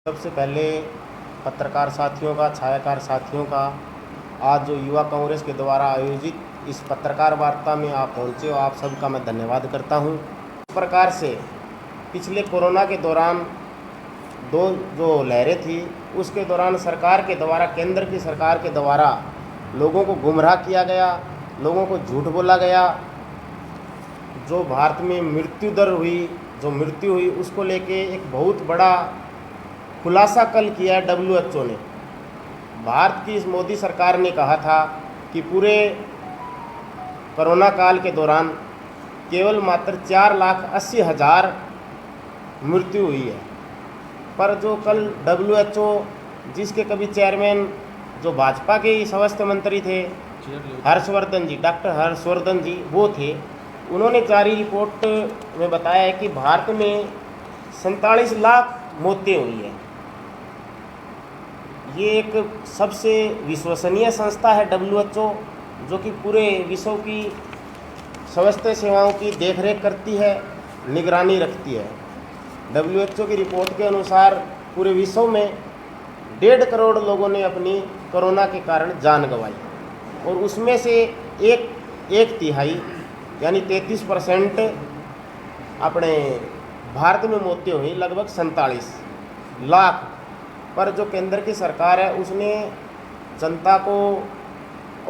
सबसे पहले पत्रकार साथियों का, छायाकार साथियों का, आज जो युवा कांग्रेस के द्वारा आयोजित इस पत्रकार वार्ता में आप पहुंचे हो, आप सबका मैं धन्यवाद करता हूं। इस प्रकार से पिछले कोरोना के दौरान दो जो लहरें थी, उसके दौरान सरकार के द्वारा, केंद्र की सरकार के द्वारा लोगों को गुमराह किया गया, लोगों को झूठ बोला गया। जो भारत में मृत्यु दर हुई, जो मृत्यु हुई, उसको लेके एक बहुत बड़ा खुलासा कल किया है WHO ने। भारत की इस मोदी सरकार ने कहा था कि पूरे कोरोना काल के दौरान केवल मात्र 4,80,000 मृत्यु हुई है। पर जो कल WHO, जिसके कभी चेयरमैन जो भाजपा के स्वास्थ्य मंत्री थे हर्षवर्धन जी, डॉक्टर हर्षवर्धन जी वो थे, उन्होंने जारी रिपोर्ट में बताया है कि भारत में 47 लाख मौतें हुई है। ये एक सबसे विश्वसनीय संस्था है WHO, जो कि पूरे विश्व की स्वास्थ्य सेवाओं की देखरेख करती है, निगरानी रखती है। WHO की रिपोर्ट के अनुसार पूरे विश्व में 1.5 करोड़ लोगों ने अपनी कोरोना के कारण जान गंवाई, और उसमें से एक तिहाई यानी 33% अपने भारत में मौतें हुई, लगभग 47 लाख। पर जो केंद्र की सरकार है, उसने जनता को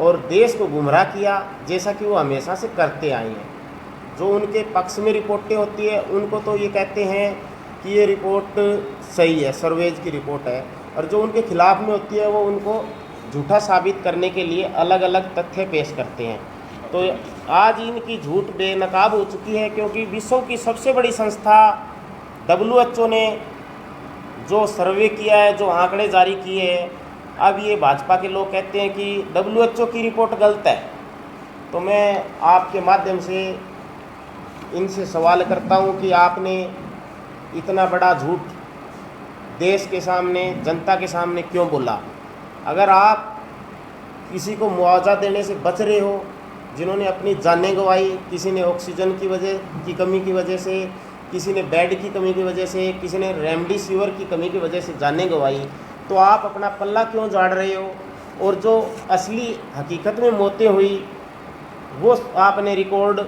और देश को गुमराह किया, जैसा कि वो हमेशा से करते आए हैं। जो उनके पक्ष में रिपोर्टें होती है, उनको तो ये कहते हैं कि ये रिपोर्ट सही है, सर्वेज की रिपोर्ट है, और जो उनके खिलाफ में होती है, वो उनको झूठा साबित करने के लिए अलग अलग तथ्य पेश करते हैं। तो आज इनकी झूठ बेनकाब हो चुकी है, क्योंकि विश्व की सबसे बड़ी संस्था WHO ने जो सर्वे किया है, जो आंकड़े जारी किए हैं, अब ये भाजपा के लोग कहते हैं कि WHO की रिपोर्ट गलत है। तो मैं आपके माध्यम से इनसे सवाल करता हूं कि आपने इतना बड़ा झूठ देश के सामने, जनता के सामने क्यों बोला? अगर आप किसी को मुआवजा देने से बच रहे हो, जिन्होंने अपनी जानें गंवाई, किसी ने ऑक्सीजन की कमी की वजह से, किसी ने बेड की कमी की वजह से, किसी ने रेमडेसिविर की कमी की वजह से जानें गंवाई, तो आप अपना पल्ला क्यों झाड़ रहे हो? और जो असली हकीकत में मौतें हुई, वो आपने रिकॉर्ड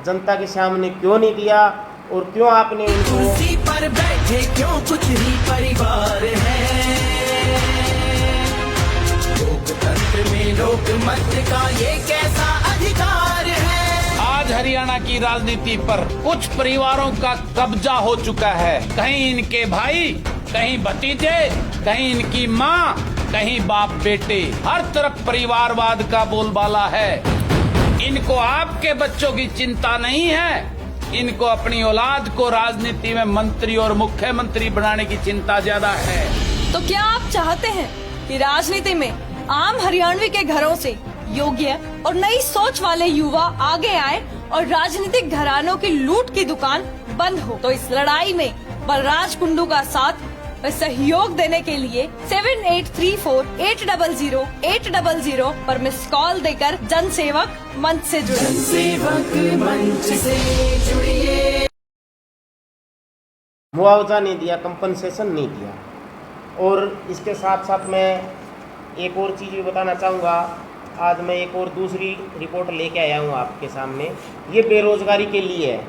जनता के सामने क्यों नहीं दिया? और क्यों आपने उनको कुर्सी पर बैठे क्यों कुछ ही परिवार है? लोकतंत्र में लोकमत का ये कैसा अधिकार है? आज हरियाणा की राजनीति पर कुछ परिवारों का कब्जा हो चुका है। कहीं इनके भाई, कहीं भतीजे, कहीं इनकी माँ, कहीं बाप बेटे, हर तरफ परिवारवाद का बोलबाला है। इनको आपके बच्चों की चिंता नहीं है, इनको अपनी औलाद को राजनीति में मंत्री और मुख्यमंत्री बनाने की चिंता ज्यादा है। तो क्या आप चाहते हैं कि राजनीति में आम हरियाणवी के घरों से योग्य और नई सोच वाले युवा आगे आए और राजनीतिक घरानों की लूट की दुकान बंद हो? तो इस लड़ाई में बलराज कुंडू का साथ व सहयोग देने के लिए 7834-800-800 पर मिस कॉल देकर जनसेवक मंच से जुड़े। जनसेवक मंच से जुड़िए। मुआवजा नहीं दिया, कंपनसेशन नहीं दिया। और इसके साथ साथ मैं एक और चीज़ भी बताना चाहूँगा। आज मैं एक और दूसरी रिपोर्ट लेके आया हूँ आपके सामने। ये बेरोजगारी के लिए है।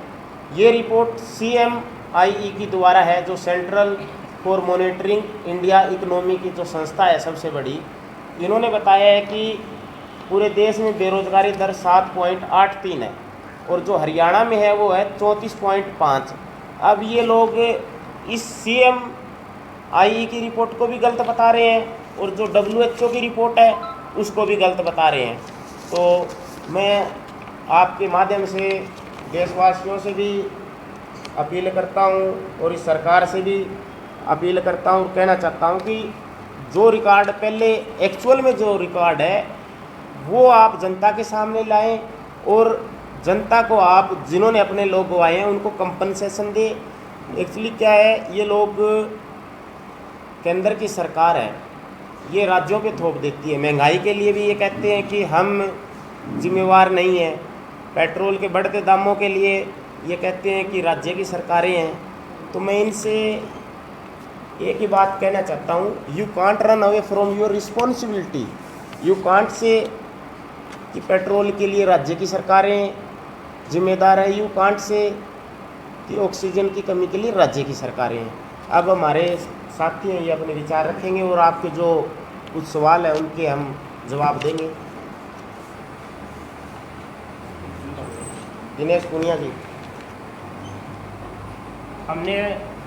ये रिपोर्ट CMIE की द्वारा है, जो central for monitoring India economy की जो संस्था है सबसे बड़ी। इन्होंने बताया है कि पूरे देश में बेरोजगारी दर 7.83 है, और जो हरियाणा में है वो है 34.5। अब ये लोग इस CMIE की रिपोर्ट को भी गलत बता रहे हैं, और जो WHO की रिपोर्ट है उसको भी गलत बता रहे हैं। तो मैं आपके माध्यम से देशवासियों से भी अपील करता हूं, और इस सरकार से भी अपील करता हूं, कहना चाहता हूं कि जो रिकॉर्ड पहले एक्चुअल में जो रिकॉर्ड है वो आप जनता के सामने लाएं, और जनता को आप, जिन्होंने अपने लोग गंवाए हैं, उनको कंपनसेशन दें। एक्चुअली क्या है, ये लोग, केंद्र की सरकार है, ये राज्यों पे थोप देती है। महंगाई के लिए भी ये कहते हैं कि हम जिम्मेवार नहीं हैं। पेट्रोल के बढ़ते दामों के लिए ये कहते हैं कि राज्य की सरकारें हैं। तो मैं इनसे एक ही बात कहना चाहता हूँ, you can't run away from your responsibility. You can't say कि पेट्रोल के लिए राज्य की सरकारें जिम्मेदार है, यू कांट से कि ऑक्सीजन की कमी के लिए राज्य की सरकारें हैं। अब हमारे साथी हैं, ये अपने विचार रखेंगे और आपके जो कुछ सवाल है उनके हम जवाब देंगे। दिनेश पुनिया जी। हमने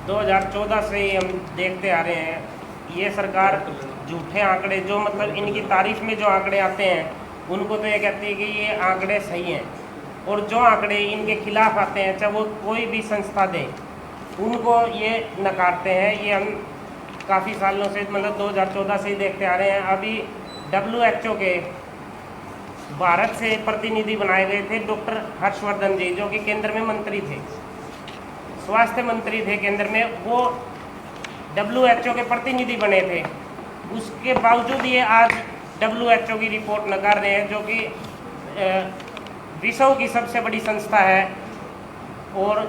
2014 से ही हम देखते आ रहे हैं, ये सरकार झूठे आंकड़े, जो मतलब इनकी तारीफ में जो आंकड़े आते हैं उनको तो ये कहती है कि ये आंकड़े सही हैं, और जो आंकड़े इनके खिलाफ आते हैं, चाहे वो कोई भी संस्था दे, उनको ये नकारते हैं। ये हम काफ़ी सालों से, मतलब 2014 से ही देखते आ रहे हैं। अभी WHO के भारत से प्रतिनिधि बनाए गए थे डॉक्टर हर्षवर्धन जी, जो कि केंद्र में मंत्री थे, स्वास्थ्य मंत्री थे केंद्र में, वो WHO के प्रतिनिधि बने थे। उसके बावजूद ये आज WHO की रिपोर्ट नकार रहे हैं, जो कि विश्व की सबसे बड़ी संस्था है, और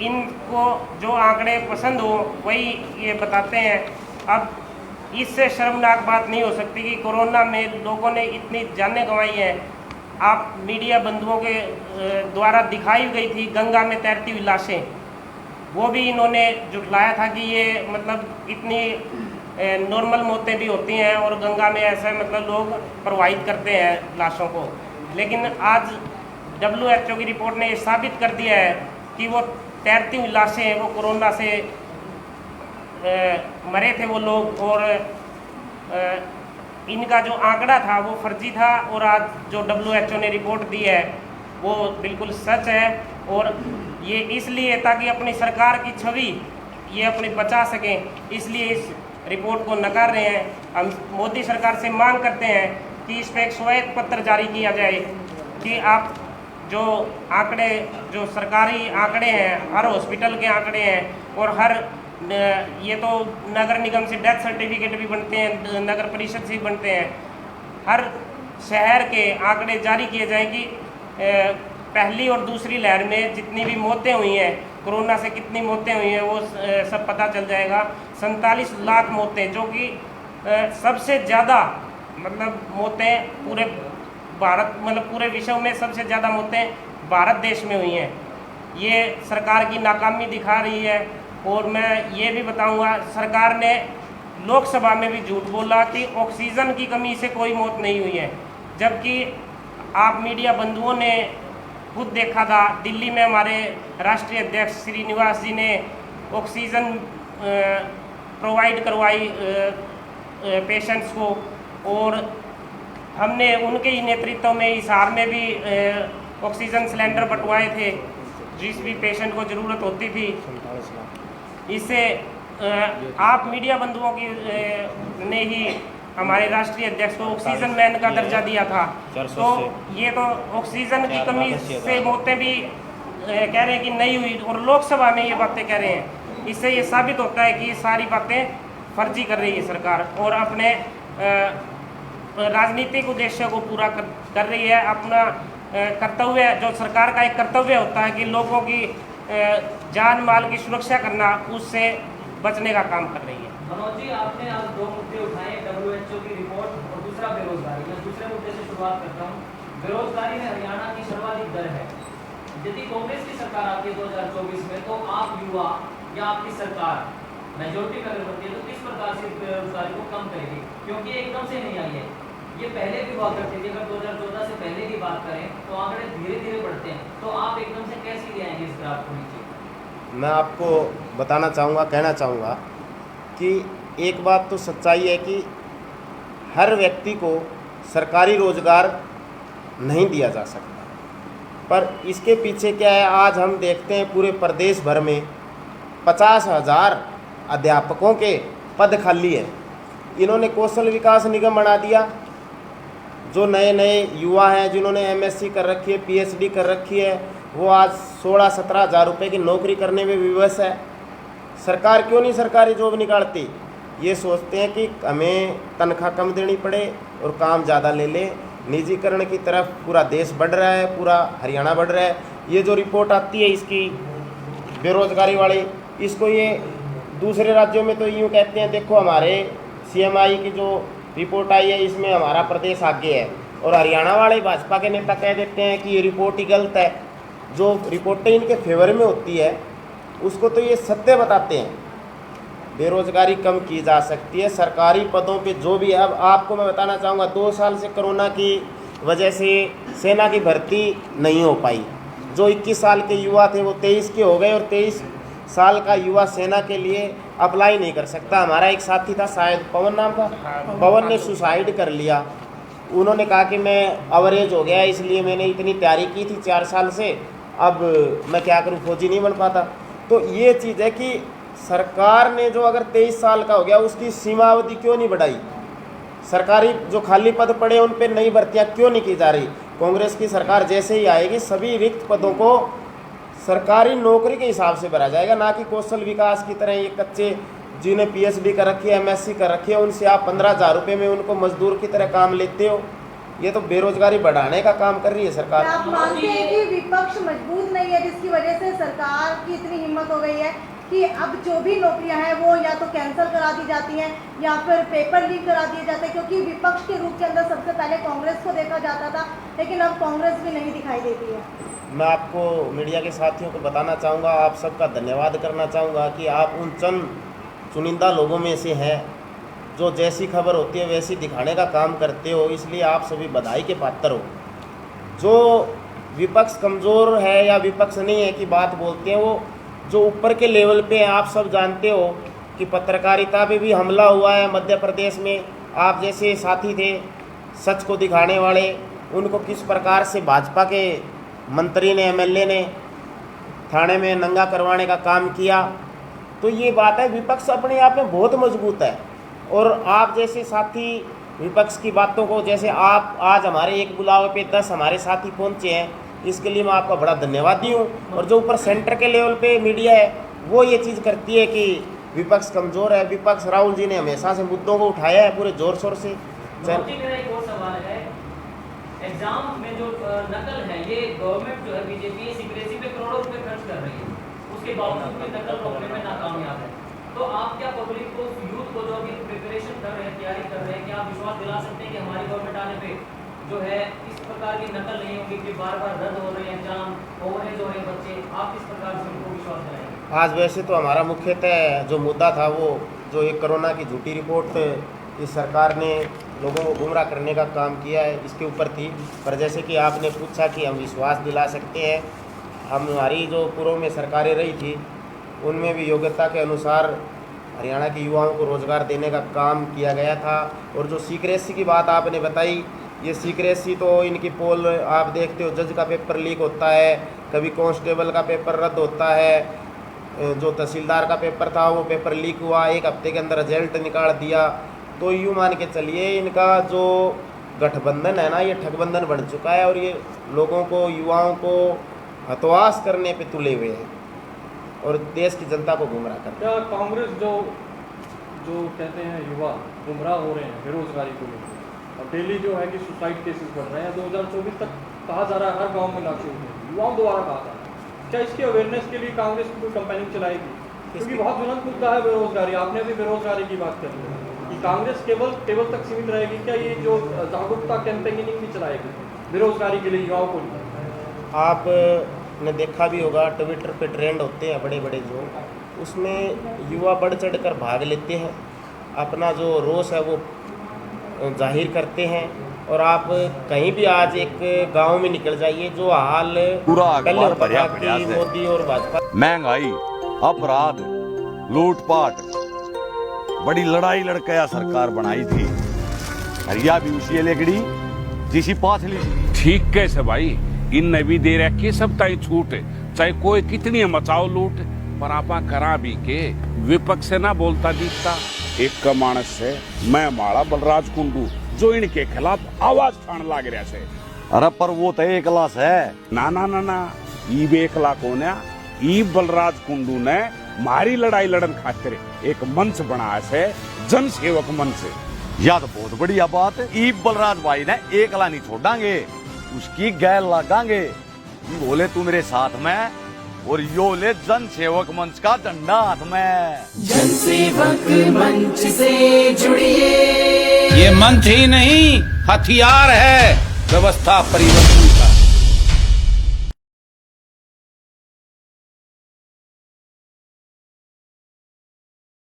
इनको जो आंकड़े पसंद हो वही ये बताते हैं। अब इससे शर्मनाक बात नहीं हो सकती कि कोरोना में लोगों ने इतनी जानें गंवाई हैं। आप मीडिया बंधुओं के द्वारा दिखाई गई थी गंगा में तैरती हुई लाशें, वो भी इन्होंने जुटलाया था कि ये मतलब इतनी नॉर्मल मौतें भी होती हैं और गंगा में ऐसा मतलब लोग प्रवाहित करते हैं लाशों को। लेकिन आज WHO की रिपोर्ट ने ये साबित कर दिया है कि वो तैरती हुई लाशें हैं, वो कोरोना से मरे थे वो लोग, और इनका जो आंकड़ा था वो फर्जी था, और आज जो WHO ने रिपोर्ट दी है वो बिल्कुल सच है। और ये इसलिए ताकि अपनी सरकार की छवि ये अपनी बचा सकें, इसलिए इस रिपोर्ट को नकार रहे हैं। हम मोदी सरकार से मांग करते हैं कि इस पर एक श्वेत पत्र जारी किया जाए कि आप जो आंकड़े, जो सरकारी आंकड़े हैं, हर हॉस्पिटल के आंकड़े हैं, और हर ये तो नगर निगम से डेथ सर्टिफिकेट भी बनते हैं, नगर परिषद से भी बनते हैं, हर शहर के आंकड़े जारी किए जाएं कि पहली और दूसरी लहर में जितनी भी मौतें हुई हैं, कोरोना से कितनी मौतें हुई हैं, वो सब पता चल जाएगा। 47 लाख मौतें, जो कि सबसे ज़्यादा मतलब मौतें पूरे भारत, मतलब पूरे विश्व में सबसे ज़्यादा मौतें भारत देश में हुई हैं। ये सरकार की नाकामी दिखा रही है। और मैं ये भी बताऊंगा, सरकार ने लोकसभा में भी झूठ बोला कि ऑक्सीजन की कमी से कोई मौत नहीं हुई है, जबकि आप मीडिया बंधुओं ने खुद देखा था, दिल्ली में हमारे राष्ट्रीय अध्यक्ष श्रीनिवास जी ने ऑक्सीजन प्रोवाइड करवाई पेशेंट्स को, और हमने उनके ही नेतृत्व में हिसार में भी ऑक्सीजन सिलेंडर बंटवाए थे जिस भी पेशेंट को ज़रूरत होती थी। इससे आप मीडिया बंधुओं की ने ही हमारे राष्ट्रीय अध्यक्ष को ऑक्सीजन मैन का दर्जा दिया था। तो ये तो ऑक्सीजन की कमी से मौतें भी कह रहे हैं कि नहीं हुई, और लोकसभा में ये बातें कह रहे हैं। इससे ये साबित होता है कि ये सारी बातें फर्जी कर रही है सरकार, और अपने राजनीतिक उद्देश्य को पूरा कर रही है। अपना कर्तव्य, जो सरकार का एक कर्तव्य होता है कि लोगों की जान माल की सुरक्षा करना, उससे बचने का काम कर रही है। मनोज जी, आपने आज दो मुद्दे उठाए, WHO की रिपोर्ट और दूसरा बेरोजगारी। मैं दूसरे मुद्दे से शुरुआत करता हूँ। बेरोजगारी में हरियाणा की सर्वाधिक दर है। यदि कांग्रेस की सरकार आती है 2024 में, तो आप युवा या आपकी सरकार मेजोरिटी में अगर बनती है तो किस प्रकार से बेरोजगारी को कम करेगी? क्योंकि एकदम से नहीं आई है, ये पहले भी हुआ करती थी। अगर 2014 से पहले की बात करें तो आंकड़े धीरे धीरे बढ़ते हैं, तो आप एकदम से कैसे ले आएंगे इस ग्राफ को नीचे? मैं आपको बताना चाहूँगा, कहना चाहूँगा कि एक बात तो सच्चाई है कि हर व्यक्ति को सरकारी रोजगार नहीं दिया जा सकता, पर इसके पीछे क्या है, आज हम देखते हैं पूरे प्रदेश भर में 50,000 अध्यापकों के पद खाली है। इन्होंने कौशल विकास निगम बना दिया। जो नए नए युवा हैं जिन्होंने MSc कर रखी है, PhD कर रखी है, वो आज 16-17 हज़ार रुपये की नौकरी करने में विवश है। सरकार क्यों नहीं सरकारी जॉब निकालती? ये सोचते हैं कि हमें तनख्वाह कम देनी पड़े और काम ज़्यादा ले लें। निजीकरण की तरफ पूरा देश बढ़ रहा है, पूरा हरियाणा बढ़ रहा है। ये जो रिपोर्ट आती है इसकी बेरोजगारी वाली, इसको ये दूसरे राज्यों में तो यूँ कहते हैं, देखो हमारे CMI की जो रिपोर्ट आई है इसमें हमारा प्रदेश आगे है, और हरियाणा वाले भाजपा के नेता कह देते हैं कि ये रिपोर्ट ही गलत है। जो रिपोर्टें इनके फेवर में होती है उसको तो ये सत्य बताते हैं। बेरोजगारी कम की जा सकती है सरकारी पदों पे जो भी है। अब आपको मैं बताना चाहूँगा, 2 साल से कोरोना की वजह से सेना की भर्ती नहीं हो पाई। जो 21 साल के युवा थे वो 23 के हो गए, और 23 साल का युवा सेना के लिए अप्लाई नहीं कर सकता। हमारा एक साथी था, शायद पवन नाम था, पवन ने सुसाइड कर लिया। उन्होंने कहा कि मैं अवरेज हो गया, इसलिए मैंने इतनी तैयारी की थी 4 साल से, अब मैं क्या करूं, फौजी नहीं बन पाता। तो ये चीज़ है कि सरकार ने जो अगर 23 साल का हो गया उसकी सीमावधि क्यों नहीं बढ़ाई? सरकारी जो खाली पद पड़े उन पर नई भर्तियाँ क्यों नहीं की जा रही? कांग्रेस की सरकार जैसे ही आएगी सभी रिक्त पदों को सरकारी नौकरी के हिसाब से भरा जाएगा, ना कि कौशल विकास की तरह। ये कच्चे जिन्हें PhD कर रखी है, MSc कर रखी है, उनसे आप 15,000 रुपये में उनको मजदूर की तरह काम लेते हो। ये तो बेरोजगारी बढ़ाने का काम कर रही है सरकार। आप मानते हैं कि विपक्ष मजबूत नहीं है, जिसकी वजह से सरकार की इतनी हिम्मत हो गई है कि अब जो भी नौकरियां हैं वो या तो कैंसिल करा दी जाती हैं या फिर पेपर लीक करा दिए जाते हैं? क्योंकि विपक्ष के रूप के अंदर सबसे पहले कांग्रेस को देखा जाता था, लेकिन अब कांग्रेस भी नहीं दिखाई देती है। मैं आपको मीडिया के साथियों को बताना चाहूँगा, आप सबका धन्यवाद करना चाहूँगा कि आप उन चंद चुनिंदा लोगों में से हैं जो जैसी खबर होती है वैसी दिखाने का काम करते हो, इसलिए आप सभी बधाई के पात्र हो। जो विपक्ष कमज़ोर है या विपक्ष नहीं है की बात बोलते हैं, वो जो ऊपर के लेवल पे हैं। आप सब जानते हो कि पत्रकारिता पे भी हमला हुआ है मध्य प्रदेश में। आप जैसे साथी थे सच को दिखाने वाले, उनको किस प्रकार से भाजपा के मंत्री ने, MLA ने थाने में नंगा करवाने का काम किया। तो ये बात है, विपक्ष अपने आप में बहुत मजबूत है। और आप जैसे साथी विपक्ष की बातों को, जैसे आप आज हमारे एक बुलावे पे 10 हमारे साथी पहुंचे हैं, इसके लिए मैं आपका बड़ा धन्यवादी हूँ। और जो ऊपर सेंटर के लेवल पे मीडिया है वो ये चीज़ करती है कि विपक्ष कमज़ोर है। विपक्ष, राहुल जी ने हमेशा से मुद्दों को उठाया है पूरे जोर शोर से। मेरा एक और सवाल है, एग्जाम में जो नकल है, ये गवर्नमेंट जो है बीजेपी सिक्रेसी पे करोड़ों रुपए खर्च कर रही है, उसके बावजूद भी नकल रोकने में नाकामयाब है। तो आप क्या पब्लिक को, यूथ को जो अभी प्रिपरेशन कर रहे हैं, तैयारी कर रहे हैं, क्या आप विश्वास दिला सकते हैं कि हमारी गवर्नमेंट आने पे जो है इस प्रकार की नकल नहीं होगी कि बार बार रद्द हो रहे हैं एग्जाम, ओवरेज हो रहे हैं बच्चे? आप किस प्रकार से उनको विश्वास दिलाएंगे? आज वैसे तो हमारा मुख्यतः जो मुद्दा था वो जो एक कोरोना की झूठी रिपोर्ट इस सरकार ने लोगों को गुमराह करने का काम किया है, इसके ऊपर थी। पर जैसे कि आपने पूछा कि हम विश्वास दिला सकते हैं, हमारी जो पूर्व में सरकारें रही थी उनमें भी योग्यता के अनुसार हरियाणा के युवाओं को रोज़गार देने का काम किया गया था। और जो सीक्रेसी की बात आपने बताई, ये सीक्रेसी तो इनकी पोल आप देखते हो, जज का पेपर लीक होता है, कभी कांस्टेबल का पेपर रद्द होता है, जो तहसीलदार का पेपर था वो पेपर लीक हुआ, 1 हफ्ते के अंदर रिजल्ट निकाल दिया। तो यूँ मान के चलिए इनका जो गठबंधन है ना, ये ठगबंधन बन चुका है और ये लोगों को, युवाओं को हतवास करने पे तुले हुए हैं और देश की जनता को गुमराह करते हैं। क्या कांग्रेस जो कहते हैं युवा गुमराह हो रहे हैं बेरोजगारी को लेकर, और डेली जो है कि सुसाइड केसेस बढ़ रहे हैं, 2024 तक कहा जा रहा है हर गांव में लाशें होंगी, युवाओं द्वारा कहा जा रहा है, क्या इसके अवेयरनेस के लिए कांग्रेस की कोई कैंपेनिंग चलाएगी? क्योंकि बहुत ज्वलंत मुद्दा है बेरोजगारी। आपने भी बेरोजगारी की बात कर ली कि कांग्रेस केवल टेबल तक सीमित रहेगी, क्या ये जो जागरूकता कैंपेनिंग भी चलाएगी बेरोजगारी के लिए युवाओं को लिए? आपने देखा भी होगा ट्विटर पे ट्रेंड होते हैं बड़े बड़े जो, उसमें युवा बढ़ चढ़ कर भाग लेते हैं, अपना जो रोष है वो जाहिर करते हैं। और आप कहीं भी आज एक गांव में निकल जाइए, जो हाल पूरा पहले अखबार भरा होता था पड़ा कि है। मोदी और भाजपा, महंगाई, अपराध, लूटपाट, बड़ी लड़ाई लड़कया सरकार बनाई थी। हरिया भी उसी लेकड़ी जिसी पाथली। ठीक कैसे भाई, इन भी दे रखे सब ताई छूट, चाहे कोई कितनी मचाओ लूट, पर आपा करा भी के विपक्ष से ना बोलता दिखता। एक का मानस है मैं माड़ा बलराज कुंडू जो इनके खिलाफ आवाज ठाण लाग रहा से। अरे पर वो तो एक लाश है। ना ना ना ना, ई बेकला कौन है? ई बलराज कुंडू ने मारी लड़ाई लड़न खातिर एक मंच बनाया से, जन सेवक मंच। या तो बहुत बढ़िया बात है। ई बलराज भाई ने एकला नहीं छोड़ांगे, उसकी गैल लगांगे। बोले तू मेरे साथ में और यो ले जन सेवक मंच का झंडा हाथ में। जनसेवक मंच से जुड़िए। ये मंच ही नहीं, हथियार है व्यवस्था परिवर्तन का।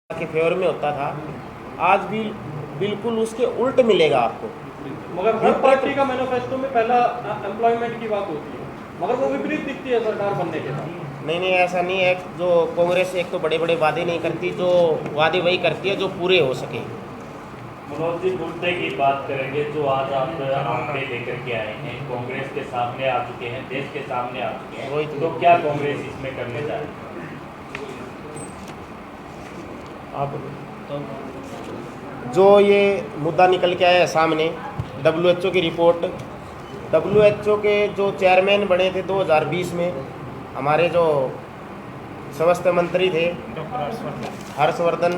के फेवर में होता था, आज भी बिल्कुल उसके उल्ट मिलेगा आपको। मगर हर पार्टी का मैनिफेस्टो में पहला एम्प्लॉयमेंट की बात होती है, मगर वो विपरीत दिखती है सरकार बनने के बाद। नहीं, ऐसा नहीं है। जो कांग्रेस एक तो बड़े बड़े वादे नहीं करती, जो वादे वही करती है जो पूरे हो सके। मनोज जी, मुद्दे की बात करेंगे जो आज आप आंकड़े लेकर के आए हैं, कांग्रेस के सामने आ चुके हैं, देश के सामने आ चुके हैं, तो क्या कांग्रेस इसमें करने जा रही है? जो ये मुद्दा निकल के आया है सामने, WHO की रिपोर्ट। WHO के जो चेयरमैन बने थे 2020 में, हमारे जो स्वास्थ्य मंत्री थे हर्षवर्धन,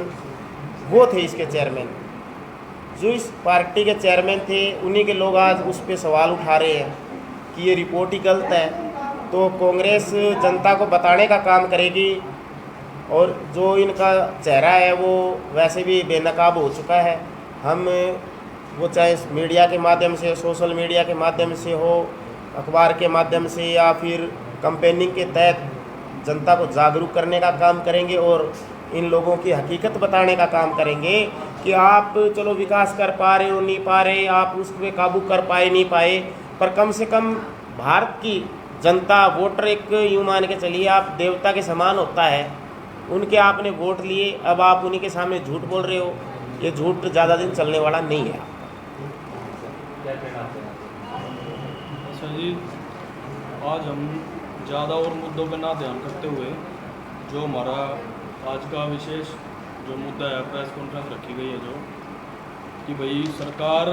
वो थे इसके चेयरमैन। जो इस पार्टी के चेयरमैन थे, उन्हीं के लोग आज उस पर सवाल उठा रहे हैं कि ये रिपोर्ट ही गलत है। तो कांग्रेस जनता को बताने का काम करेगी, और जो इनका चेहरा है वो वैसे भी बेनकाब हो चुका है। हम वो चाहे मीडिया के माध्यम से, सोशल मीडिया के माध्यम से हो, अखबार के माध्यम से, या फिर कैंपेनिंग के तहत जनता को जागरूक करने का काम करेंगे और इन लोगों की हकीकत बताने का काम करेंगे कि आप चलो विकास कर पा रहे हो, नहीं पा रहे, आप उस पर काबू कर पाए नहीं पाए, पर कम से कम भारत की जनता, वोटर एक यूँ मान के चलिए आप देवता के समान होता है, उनके आपने वोट लिए, अब आप उन्हीं के सामने झूठ बोल रहे हो। ये झूठ ज़्यादा दिन चलने वाला नहीं है। अच्छा जी, आज हम ज़्यादा और मुद्दों पर ना ध्यान करते हुए जो हमारा आज का विशेष जो मुद्दा है, प्रेस कॉन्फ्रेंस रखी गई है, जो कि भाई सरकार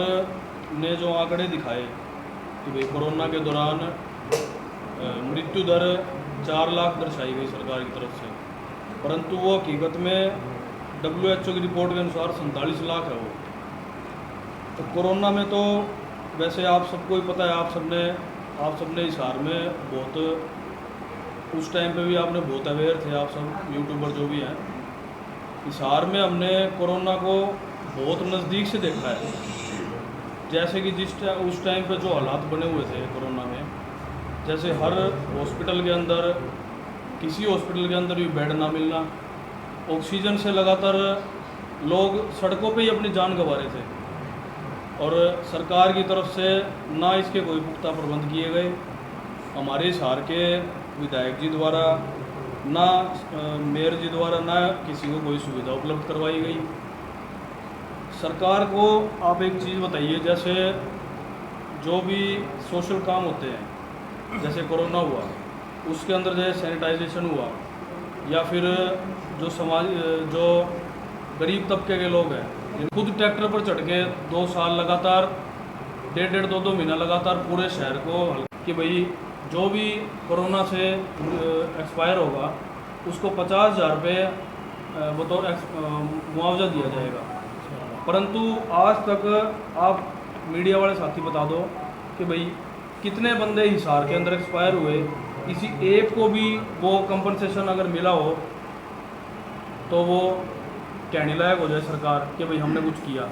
ने जो आंकड़े दिखाए कि भाई कोरोना के दौरान मृत्यु दर 4 लाख दर्शाई गई सरकार की तरफ से, परंतु वो हकीकत में WHO की रिपोर्ट के अनुसार 47 लाख है वो। तो कोरोना में तो वैसे आप सबको ही पता है, आप सबने हिसार में बहुत, उस टाइम पे भी आपने बहुत अवेयर थे, आप सब यूट्यूबर जो भी हैं। हिसार में हमने कोरोना को बहुत नज़दीक से देखा है, जैसे कि उस टाइम पे जो हालात बने हुए थे कोरोना में, जैसे हर हॉस्पिटल के अंदर, किसी हॉस्पिटल के अंदर भी बेड ना मिलना, ऑक्सीजन से लगातार लोग सड़कों पे ही अपनी जान गंवा रहे थे, और सरकार की तरफ से ना इसके कोई पुख्ता प्रबंध किए गए। हमारे हिसार के विधायक जी द्वारा, ना मेयर जी द्वारा, ना किसी को कोई सुविधा उपलब्ध करवाई गई। सरकार को आप एक चीज़ बताइए, जैसे जो भी सोशल काम होते हैं, जैसे कोरोना हुआ उसके अंदर जैसे सैनिटाइजेशन हुआ, या फिर जो गरीब तबके के लोग हैं, खुद ट्रैक्टर पर चढ़ के 2 साल लगातार, 1.5 2 महीना लगातार पूरे शहर को कि भाई जो भी कोरोना से एक्सपायर होगा उसको 50,000 रुपये बतौर मुआवजा दिया जाएगा। परंतु आज तक आप मीडिया वाले साथी बता दो कि भाई कितने बंदे हिसार के अंदर एक्सपायर हुए, किसी एक को भी वो कंपनसेशन अगर मिला हो तो वो कहने लायक हो जाए सरकार कि भाई हमने कुछ किया।